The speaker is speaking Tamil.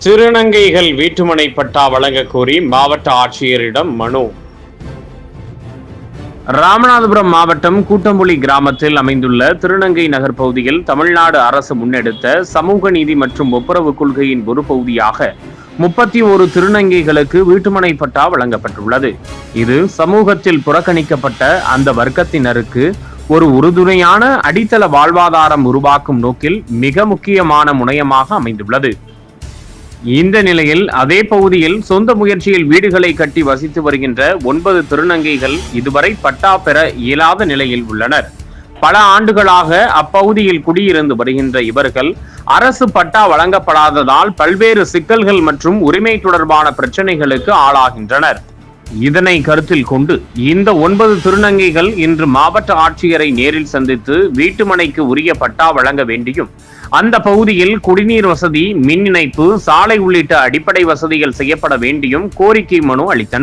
திருநங்கைகள் வீட்டுமனை பட்டா வழங்க கோரி மாவட்ட ஆட்சியரிடம் மனு. ராமநாதபுரம் மாவட்டம் கூட்டம்புலி கிராமத்தில் அமைந்துள்ள திருநங்கை நகர் பகுதியில் தமிழ்நாடு அரசு முன்னெடுத்த சமூக நீதி மற்றும் ஒப்புரவு கொள்கையின் ஒரு பகுதியாக 31 திருநங்கைகளுக்கு வீட்டுமனை பட்டா வழங்கப்பட்டுள்ளது. இது சமூகத்தில் புறக்கணிக்கப்பட்ட அந்த வர்க்கத்தினருக்கு ஒரு உறுதுணையான அடித்தள வாழ்வாதாரம் உருவாக்கும் நோக்கில் மிக முக்கியமான முனையமாக அமைந்துள்ளது. இந்த நிலையில் அதே பகுதியில் சொந்த முயற்சியில் வீடுகளை கட்டி வசித்து வருகின்ற 9 திருநங்கைகள் இதுவரை பட்டா பெற இயலாத நிலையில் உள்ளனர். பல ஆண்டுகளாக அப்பகுதியில் குடியிருந்து வருகின்ற இவர்கள் அரசு பட்டா வழங்கப்படாததால் பல்வேறு சிக்கல்கள் மற்றும் உரிமை தொடர்பான பிரச்சனைகளுக்கு ஆளாகின்றனர். இதனை கருத்தில் கொண்டு இந்த 9 திருநங்கைகள் இன்று மாவட்ட ஆட்சியரை நேரில் சந்தித்து வீட்டுமனைக்கு உரிய பட்டா வழங்க வேண்டியும், அந்த பகுதியில் குடிநீர் வசதி, மின் இணைப்பு, சாலை உள்ளிட்ட அடிப்படை வசதிகள் செய்யப்பட வேண்டியும் கோரிக்கை மனு அளித்தனர்.